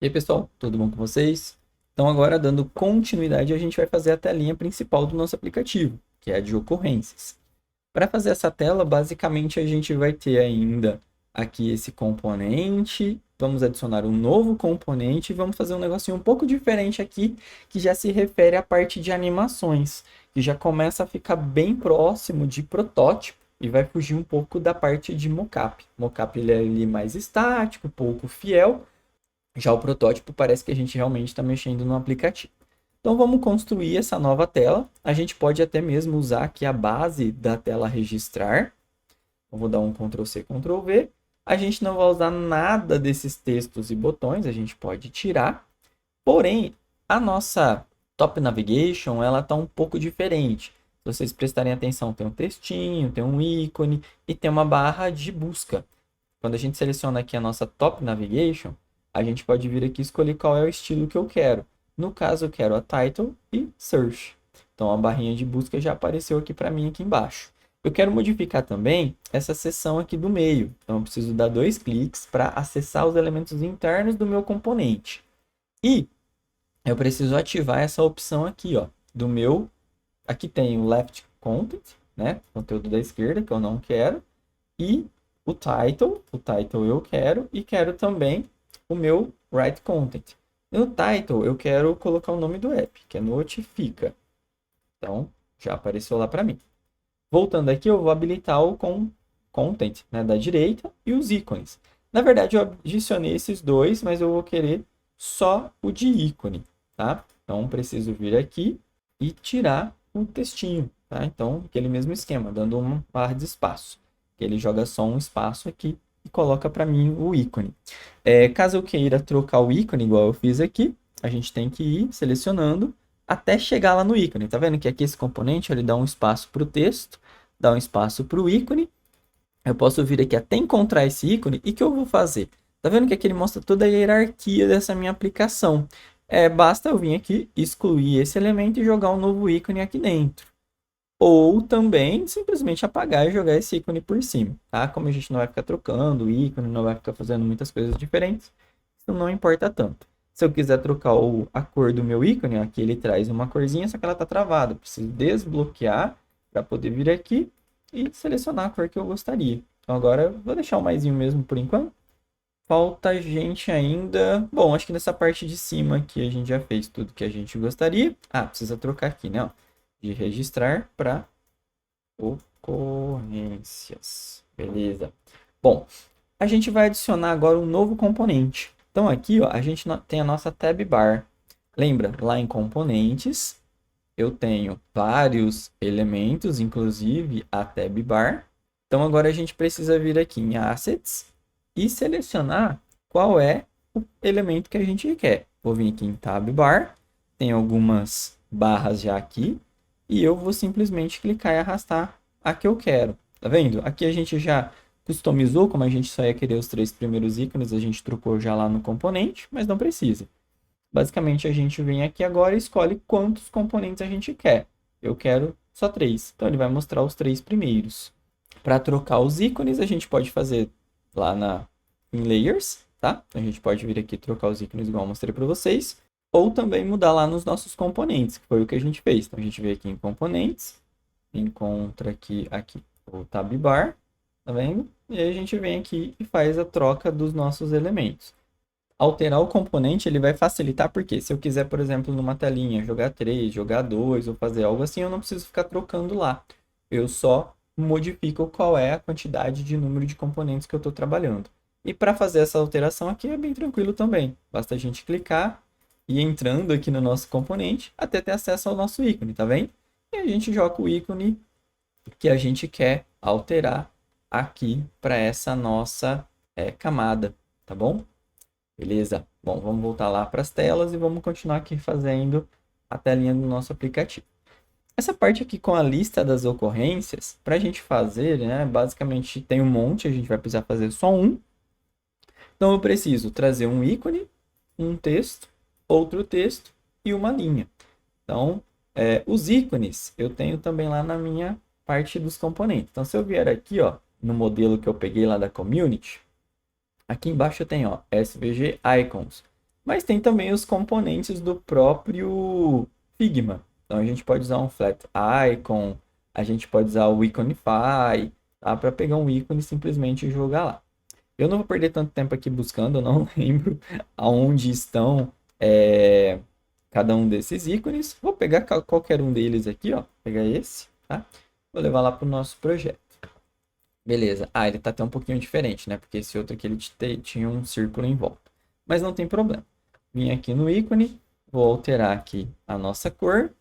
E aí, pessoal, tudo bom com vocês? Então, agora, dando continuidade, a gente vai fazer a telinha principal do nosso aplicativo, que é a de ocorrências. Para fazer essa tela, basicamente, a gente vai ter ainda aqui esse componente, vamos adicionar um novo componente e vamos fazer um negocinho um pouco diferente aqui, que já se refere à parte de animações, que já começa a ficar bem próximo de protótipo e vai fugir um pouco da parte de mockup. Mockup ele é ali mais estático, pouco fiel, já o protótipo parece que a gente realmente está mexendo no aplicativo. Então vamos construir essa nova tela. A gente pode até mesmo usar aqui a base da tela registrar. Eu vou dar um Ctrl C, Ctrl V. A gente não vai usar nada desses textos e botões, a gente pode tirar. Porém, a nossa Top Navigation, ela está um pouco diferente. Se vocês prestarem atenção, tem um textinho, tem um ícone e tem uma barra de busca. Quando a gente seleciona aqui a nossa Top Navigation, a gente pode vir aqui e escolher qual é o estilo que eu quero. No caso, eu quero a Title e Search. Então, a barrinha de busca já apareceu aqui para mim aqui embaixo. Eu quero modificar também essa seção aqui do meio. Então, eu preciso dar 2 cliques para acessar os elementos internos do meu componente. E eu preciso ativar essa opção aqui, ó, do meu... Aqui tem o Left Content, né? Conteúdo da esquerda, que eu não quero. E o title eu quero. E quero também o meu Right Content. No title, eu quero colocar o nome do app, que é Notifica. Então, já apareceu lá para mim. Voltando aqui, eu vou habilitar o Content, né, da direita e os ícones. Na verdade, eu adicionei esses dois, mas eu vou querer só o de ícone, tá? Então, preciso vir aqui e tirar o textinho, tá? Então, aquele mesmo esquema, dando uma barra de espaço. Ele joga só um espaço aqui e coloca para mim o ícone. Caso eu queira trocar o ícone, igual eu fiz aqui, a gente tem que ir selecionando até chegar lá no ícone. Tá vendo que aqui esse componente ele dá um espaço para o texto, dá um espaço para o ícone. Eu posso vir aqui até encontrar esse ícone e o que eu vou fazer? Tá vendo que aqui ele mostra toda a hierarquia dessa minha aplicação. Basta eu vir aqui, excluir esse elemento e jogar um novo ícone aqui dentro. Ou também simplesmente apagar e jogar esse ícone por cima, tá? Como a gente não vai ficar trocando o ícone, não vai ficar fazendo muitas coisas diferentes, isso não importa tanto. Se eu quiser trocar a cor do meu ícone, aqui ele traz uma corzinha, só que ela está travada. Eu preciso desbloquear para poder vir aqui e selecionar a cor que eu gostaria. Então agora eu vou deixar o maisinho mesmo por enquanto. Falta gente ainda... Bom, acho que nessa parte de cima aqui a gente já fez tudo que a gente gostaria. Ah, precisa trocar aqui, né? Ó, de registrar para ocorrências. Beleza. Bom, a gente vai adicionar agora um novo componente. Então aqui, ó, a gente tem a nossa tab bar. Lembra, lá em componentes, eu tenho vários elementos, inclusive a tab bar. Então agora a gente precisa vir aqui em assets e selecionar qual é o elemento que a gente quer. Vou vir aqui em tab bar, tem algumas barras já aqui, e eu vou simplesmente clicar e arrastar a que eu quero. Tá vendo? Aqui a gente já customizou, como a gente só ia querer os 3 primeiros ícones, a gente trocou já lá no componente, mas não precisa. Basicamente a gente vem aqui agora e escolhe quantos componentes a gente quer. Eu quero só 3, então ele vai mostrar os 3 primeiros. Para trocar os ícones, a gente pode fazer lá em Layers, tá? Então a gente pode vir aqui e trocar os ícones igual eu mostrei para vocês. Ou também mudar lá nos nossos componentes, que foi o que a gente fez. Então a gente vem aqui em componentes, encontra aqui o tab bar, tá vendo? E aí a gente vem aqui e faz a troca dos nossos elementos. Alterar o componente ele vai facilitar porque se eu quiser, por exemplo, numa telinha jogar 3, jogar 2 ou fazer algo assim, eu não preciso ficar trocando lá. Eu só modifico qual é a quantidade de número de componentes que eu estou trabalhando. E para fazer essa alteração aqui é bem tranquilo também. Basta a gente clicar e entrando aqui no nosso componente até ter acesso ao nosso ícone, tá vendo? E a gente joga o ícone que a gente quer alterar aqui para essa nossa camada, tá bom? Beleza? Bom, vamos voltar lá para as telas e vamos continuar aqui fazendo a telinha do nosso aplicativo. Essa parte aqui com a lista das ocorrências, para a gente fazer, né, basicamente tem um monte, a gente vai precisar fazer só um. Então eu preciso trazer um ícone, um texto, outro texto e uma linha. Então, os ícones eu tenho também lá na minha parte dos componentes. Então, se eu vier aqui, ó, no modelo que eu peguei lá da Community, aqui embaixo eu tenho, ó, SVG Icons. Mas tem também os componentes do próprio Figma. Então a gente pode usar um flat icon, a gente pode usar o Iconify, tá? Para pegar um ícone e simplesmente jogar lá. Eu não vou perder tanto tempo aqui buscando, eu não lembro aonde estão cada um desses ícones. Vou pegar qualquer um deles aqui, ó. Vou pegar esse, tá? Vou levar lá para o nosso projeto. Beleza. Ah, ele tá até um pouquinho diferente, né? Porque esse outro aqui ele tinha um círculo em volta. Mas não tem problema. Vim aqui no ícone, vou alterar aqui a nossa cor.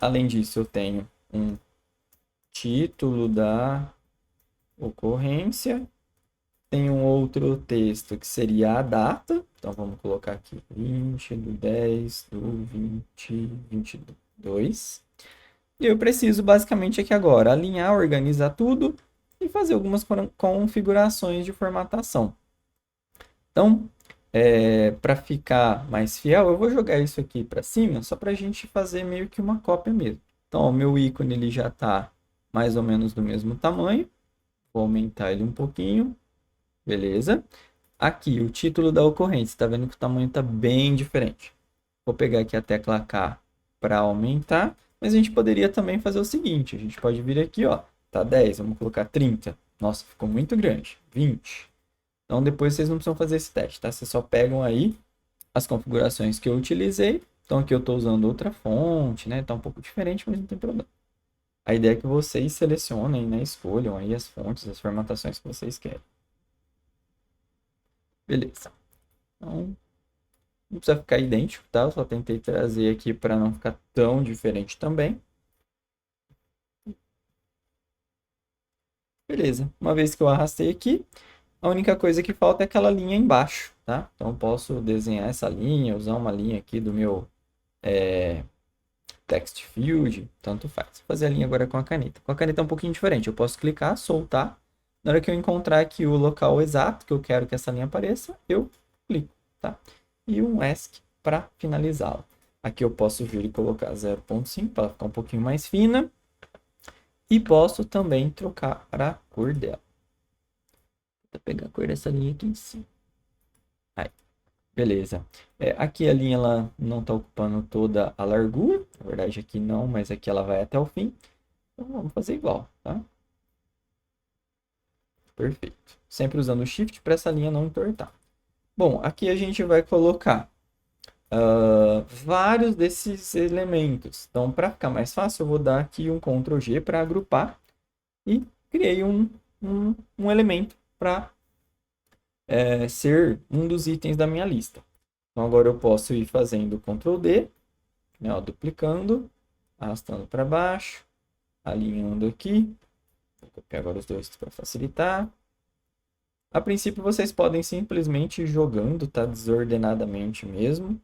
Além disso, eu tenho um título da ocorrência. Tem um outro texto que seria a data. Então, vamos colocar aqui 20/10/2022. E eu preciso basicamente aqui agora alinhar, organizar tudo e fazer algumas configurações de formatação. Então, para ficar mais fiel, eu vou jogar isso aqui para cima, só para a gente fazer meio que uma cópia mesmo. Então, o meu ícone ele já está mais ou menos do mesmo tamanho. Vou aumentar ele um pouquinho. Beleza? Aqui, o título da ocorrência. Está vendo que o tamanho está bem diferente. Vou pegar aqui a tecla K para aumentar. Mas a gente poderia também fazer o seguinte. A gente pode vir aqui, ó. Tá 10, vamos colocar 30. Nossa, ficou muito grande. 20. Então, depois vocês não precisam fazer esse teste, tá? Vocês só pegam aí as configurações que eu utilizei. Então, aqui eu estou usando outra fonte, né? Tá um pouco diferente, mas não tem problema. A ideia é que vocês selecionem, né? Escolham aí as fontes, as formatações que vocês querem. Beleza. Então, não precisa ficar idêntico, tá? Eu só tentei trazer aqui para não ficar tão diferente também. Beleza. Uma vez que eu arrastei aqui, a única coisa que falta é aquela linha embaixo, tá? Então, eu posso desenhar essa linha, usar uma linha aqui do meu text field, tanto faz. Vou fazer a linha agora com a caneta. Com a caneta é um pouquinho diferente. Eu posso clicar, soltar. Na hora que eu encontrar aqui o local exato que eu quero que essa linha apareça, eu clico, tá? E um ESC para finalizá-la. Aqui eu posso vir e colocar 0.5 para ficar um pouquinho mais fina. E posso também trocar a cor dela. Vou pegar a cor dessa linha aqui em cima. Aí, beleza. Aqui a linha ela não está ocupando toda a largura. Na verdade aqui não, mas aqui ela vai até o fim. Então vamos fazer igual, tá? Perfeito. Sempre usando o Shift para essa linha não entortar. Bom, aqui a gente vai colocar vários desses elementos. Então, para ficar mais fácil, eu vou dar aqui um Ctrl G para agrupar e criei um elemento para ser um dos itens da minha lista. Então, agora eu posso ir fazendo Ctrl D, né, ó, duplicando, arrastando para baixo, alinhando aqui. Vou copiar agora os dois para facilitar. A princípio, vocês podem simplesmente ir jogando, tá? Desordenadamente mesmo.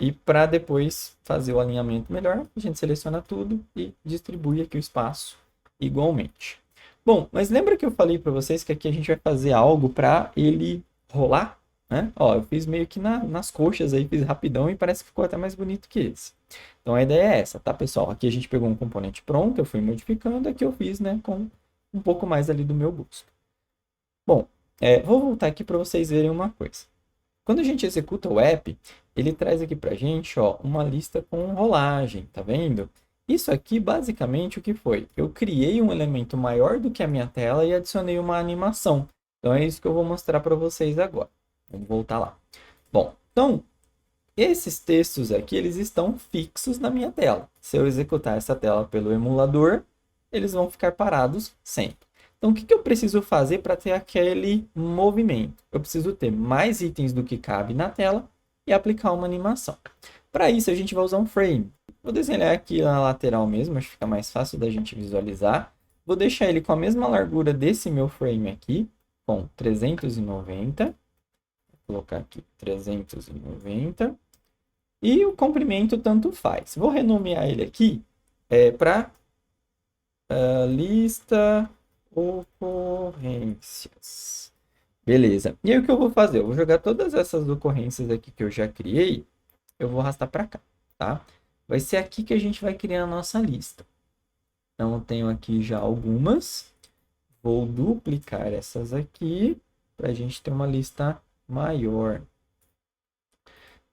E para depois fazer o alinhamento melhor, a gente seleciona tudo e distribui aqui o espaço igualmente. Bom, mas lembra que eu falei para vocês que aqui a gente vai fazer algo para ele rolar? Né? Ó, eu fiz meio que nas coxas aí, fiz rapidão e parece que ficou até mais bonito que esse. Então a ideia é essa, tá, pessoal? Aqui a gente pegou um componente pronto, eu fui modificando, aqui eu fiz, né, com um pouco mais ali do meu gosto. Bom, vou voltar aqui para vocês verem uma coisa. Quando a gente executa o app, ele traz aqui para a gente, ó, uma lista com rolagem, tá vendo? Isso aqui, basicamente, o que foi? Eu criei um elemento maior do que a minha tela e adicionei uma animação. Então, é isso que eu vou mostrar para vocês agora. Vamos voltar lá. Bom, então, esses textos aqui, eles estão fixos na minha tela. Se eu executar essa tela pelo emulador, eles vão ficar parados sempre. Então, o que eu preciso fazer para ter aquele movimento? Eu preciso ter mais itens do que cabe na tela e aplicar uma animação. Para isso, a gente vai usar um frame. Vou desenhar aqui na lateral mesmo, acho que fica mais fácil da gente visualizar. Vou deixar ele com a mesma largura desse meu frame aqui, com 390. Vou colocar aqui 390. E o comprimento tanto faz. Vou renomear ele aqui para lista ocorrências. Beleza. E aí o que eu vou fazer? Eu vou jogar todas essas ocorrências aqui que eu já criei, eu vou arrastar para cá, tá? Vai ser aqui que a gente vai criar a nossa lista. Então, eu tenho aqui já algumas. Vou duplicar essas aqui para a gente ter uma lista maior.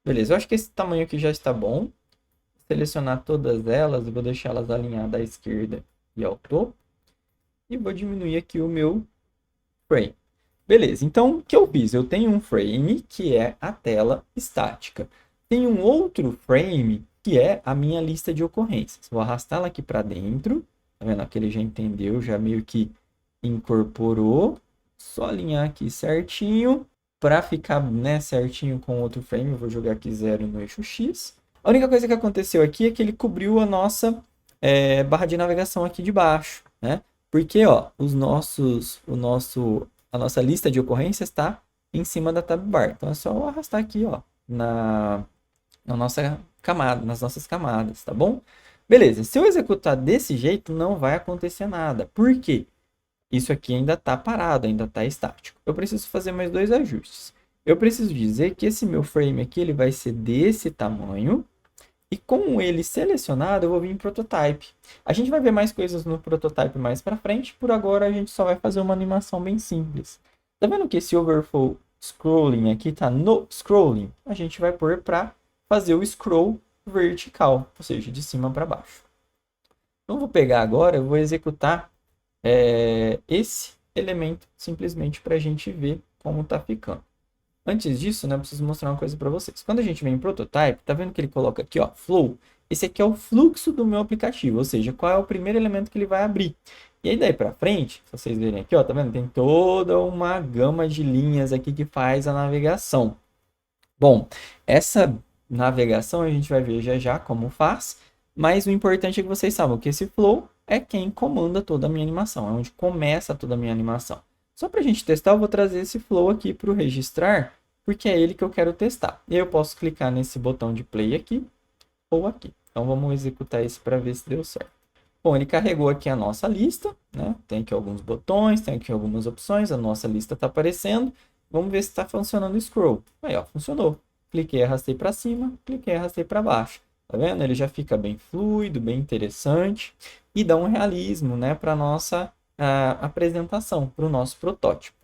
Beleza, eu acho que esse tamanho aqui já está bom. Selecionar todas elas, eu vou deixar elas alinhadas à esquerda e ao topo. E vou diminuir aqui o meu frame. Beleza, então o que eu fiz? Eu tenho um frame que é a tela estática. Tem um outro frame que é a minha lista de ocorrências. Vou arrastá-la aqui para dentro. Tá vendo? Aqui ele já entendeu, já meio que incorporou. Só alinhar aqui certinho. Para ficar, né, certinho com outro frame, eu vou jogar aqui 0 no eixo X. A única coisa que aconteceu aqui é que ele cobriu a nossa barra de navegação aqui de baixo, né? Porque, ó, a nossa lista de ocorrências está em cima da tab bar. Então é só eu arrastar aqui, ó, na nossa camada, nas nossas camadas, tá bom? Beleza, se eu executar desse jeito, não vai acontecer nada. Por quê? Isso aqui ainda está parado, ainda está estático. Eu preciso fazer mais dois ajustes. Eu preciso dizer que esse meu frame aqui ele vai ser desse tamanho. E com ele selecionado, eu vou vir em Prototype. A gente vai ver mais coisas no Prototype mais para frente. Por agora, a gente só vai fazer uma animação bem simples. Tá vendo que esse Overflow Scrolling aqui está no Scrolling? A gente vai pôr para fazer o scroll vertical, ou seja, de cima para baixo. Então, vou pegar agora, eu vou executar esse elemento simplesmente para a gente ver como está ficando. Antes disso, né, eu preciso mostrar uma coisa para vocês. Quando a gente vem em Prototype, tá vendo que ele coloca aqui, ó, Flow? Esse aqui é o fluxo do meu aplicativo, ou seja, qual é o primeiro elemento que ele vai abrir. E aí daí para frente, se vocês verem aqui, ó, tá vendo? Tem toda uma gama de linhas aqui que faz a navegação. Bom, essa navegação a gente vai ver já já como faz, mas o importante é que vocês saibam que esse Flow é quem comanda toda a minha animação, é onde começa toda a minha animação. Só para a gente testar, eu vou trazer esse flow aqui para o registrar, porque é ele que eu quero testar. E aí eu posso clicar nesse botão de play aqui ou aqui. Então vamos executar isso para ver se deu certo. Bom, ele carregou aqui a nossa lista, né? Tem aqui alguns botões, tem aqui algumas opções, a nossa lista está aparecendo. Vamos ver se está funcionando o scroll. Aí, ó, funcionou. Cliquei, arrastei para cima, cliquei, arrastei para baixo. Tá vendo? Ele já fica bem fluido, bem interessante e dá um realismo, né, para nossa apresentação, para o nosso protótipo.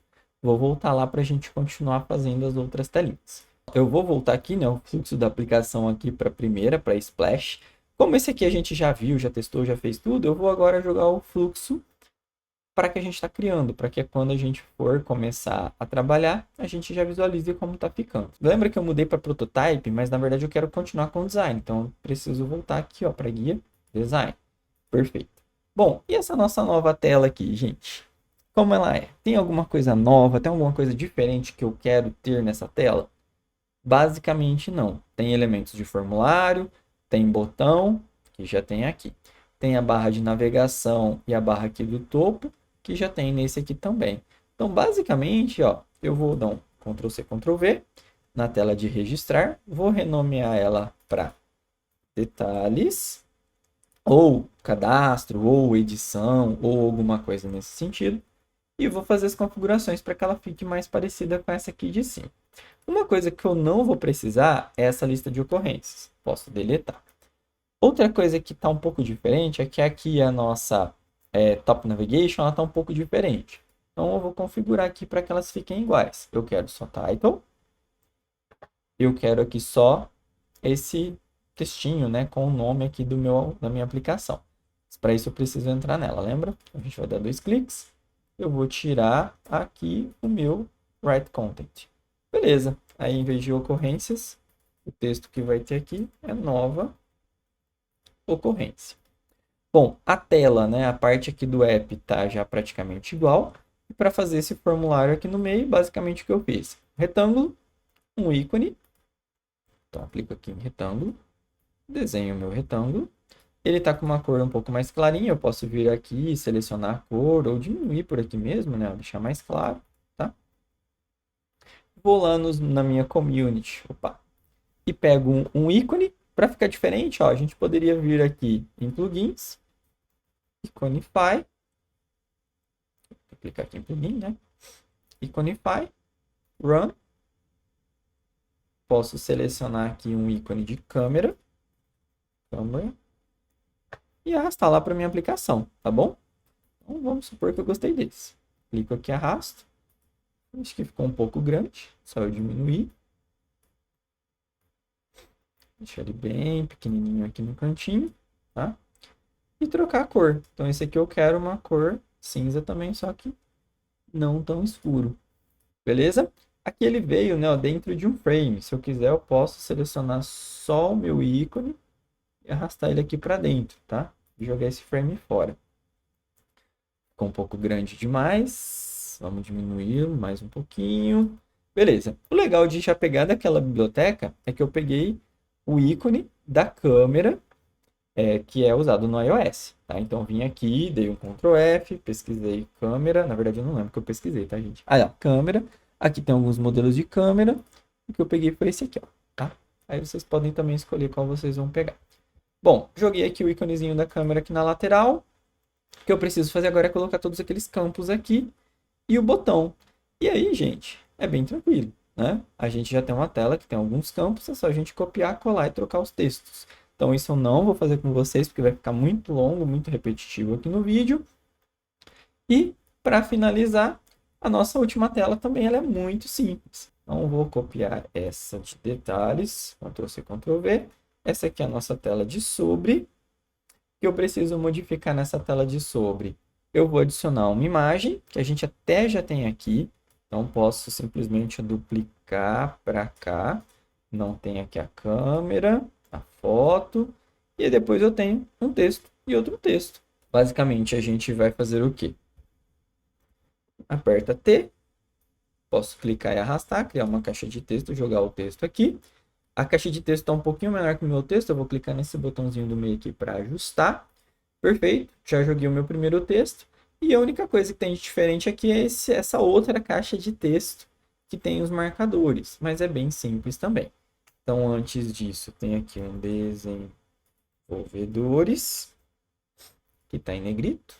Vou voltar lá para a gente continuar fazendo as outras telinhas. Eu vou voltar aqui, né, o fluxo da aplicação aqui para a primeira, para Splash. Como esse aqui a gente já viu, já testou, já fez tudo, eu vou agora jogar o fluxo para que a gente está criando, para que quando a gente for começar a trabalhar, a gente já visualize como está ficando. Lembra que eu mudei para Prototype, mas na verdade eu quero continuar com o Design, então eu preciso voltar aqui para Guia, Design. Perfeito. Bom, e essa nossa nova tela aqui, gente? Como ela é? Tem alguma coisa nova, tem alguma coisa diferente que eu quero ter nessa tela? Basicamente não. Tem elementos de formulário, tem botão, que já tem aqui. Tem a barra de navegação e a barra aqui do topo, que já tem nesse aqui também. Então, basicamente, ó, eu vou dar um Ctrl+C, Ctrl+V na tela de registrar. Vou renomear ela para detalhes, ou cadastro, ou edição, ou alguma coisa nesse sentido. E vou fazer as configurações para que ela fique mais parecida com essa aqui de cima. Uma coisa que eu não vou precisar é essa lista de ocorrências. Posso deletar. Outra coisa que está um pouco diferente é que aqui a nossa Top Navigation está um pouco diferente. Então eu vou configurar aqui para que elas fiquem iguais. Eu quero só Title. Eu quero aqui só esse textinho, né, com o nome aqui da minha aplicação. Para isso eu preciso entrar nela, lembra? A gente vai dar 2 cliques. Eu vou tirar aqui o meu write content. Beleza. Aí, em vez de ocorrências, o texto que vai ter aqui é nova ocorrência. Bom, a tela, né, a parte aqui do app está já praticamente igual. E para fazer esse formulário aqui no meio, basicamente o que eu fiz? Retângulo, um ícone. Então, aplico aqui em retângulo. Desenho o meu retângulo. Ele está com uma cor um pouco mais clarinha. Eu posso vir aqui, selecionar a cor ou diminuir por aqui mesmo, né? Deixar mais claro, tá? Vou lá na minha community, e pego um ícone. Para ficar diferente, ó, a gente poderia vir aqui em plugins, Iconify. Vou clicar aqui em plugin, né? Iconify, Run. Posso selecionar aqui um ícone de câmera. E arrastar lá para minha aplicação, tá bom? Então vamos supor que eu gostei desse. Clico aqui, arrasto. Acho que ficou um pouco grande, só eu diminuir. Deixar ele bem pequenininho aqui no cantinho, tá? E trocar a cor. Então esse aqui eu quero uma cor cinza também, só que não tão escuro. Beleza? Aqui ele veio, né, ó, dentro de um frame. Se eu quiser, eu posso selecionar só o meu ícone e arrastar ele aqui para dentro, tá? E jogar esse frame fora. Ficou um pouco grande demais. Vamos diminuir mais um pouquinho. Beleza. O legal de já pegar daquela biblioteca é que eu peguei o ícone da câmera que é usado no iOS, tá? Então eu vim aqui, dei um Ctrl F, pesquisei câmera. Na verdade eu não lembro o que eu pesquisei, tá, gente? Ah, câmera. Aqui tem alguns modelos de câmera. O que eu peguei foi esse aqui, ó, tá? Aí vocês podem também escolher qual vocês vão pegar. Bom, joguei aqui o íconezinho da câmera aqui na lateral. O que eu preciso fazer agora é colocar todos aqueles campos aqui e o botão. E aí, gente, é bem tranquilo, né? A gente já tem uma tela que tem alguns campos, é só a gente copiar, colar e trocar os textos. Então isso eu não vou fazer com vocês, porque vai ficar muito longo, muito repetitivo aqui no vídeo. E, para finalizar, a nossa última tela também ela é muito simples. Então vou copiar essa de detalhes, Ctrl+C, Ctrl+V. Essa aqui é a nossa tela de sobre. Que eu preciso modificar nessa tela de sobre. Eu vou adicionar uma imagem, que a gente até já tem aqui. Então, posso simplesmente duplicar para cá. Não tem aqui a câmera, a foto. E depois eu tenho um texto e outro texto. Basicamente, a gente vai fazer o quê? Aperta T. Posso clicar e arrastar, criar uma caixa de texto, jogar o texto aqui. A caixa de texto está um pouquinho menor que o meu texto. Eu vou clicar nesse botãozinho do meio aqui para ajustar. Perfeito, já joguei o meu primeiro texto. E a única coisa que tem de diferente aqui é essa outra caixa de texto que tem os marcadores. Mas é bem simples também. Então, antes disso, tem aqui um desenvolvedores, que está em negrito.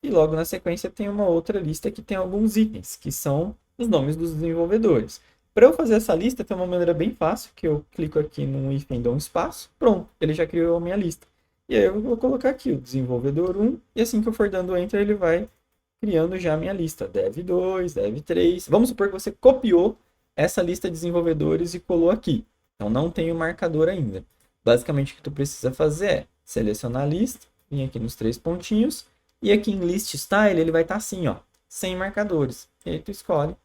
E logo na sequência tem uma outra lista que tem alguns itens, que são os nomes dos desenvolvedores. Para eu fazer essa lista, tem uma maneira bem fácil, que eu clico aqui no hífen, dou um espaço, pronto, ele já criou a minha lista. E aí eu vou colocar aqui o desenvolvedor 1, e assim que eu for dando Enter, ele vai criando já a minha lista, dev2, dev3. Vamos supor que você copiou essa lista de desenvolvedores e colou aqui. Então não tem o marcador ainda. Basicamente o que tu precisa fazer é selecionar a lista, vir aqui nos 3 pontinhos, e aqui em List Style ele vai estar assim, ó, sem marcadores. E aí tu escolhe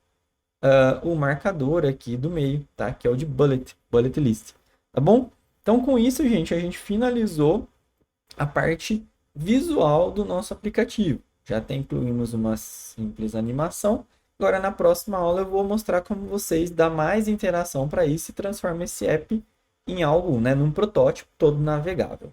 o marcador aqui do meio, tá? Que é o de bullet list, tá bom? Então com isso, gente, a gente finalizou a parte visual do nosso aplicativo. Já até incluímos uma simples animação. Agora na próxima aula eu vou mostrar como vocês dão mais interação para isso e transformam esse app em algo, né, num protótipo todo navegável.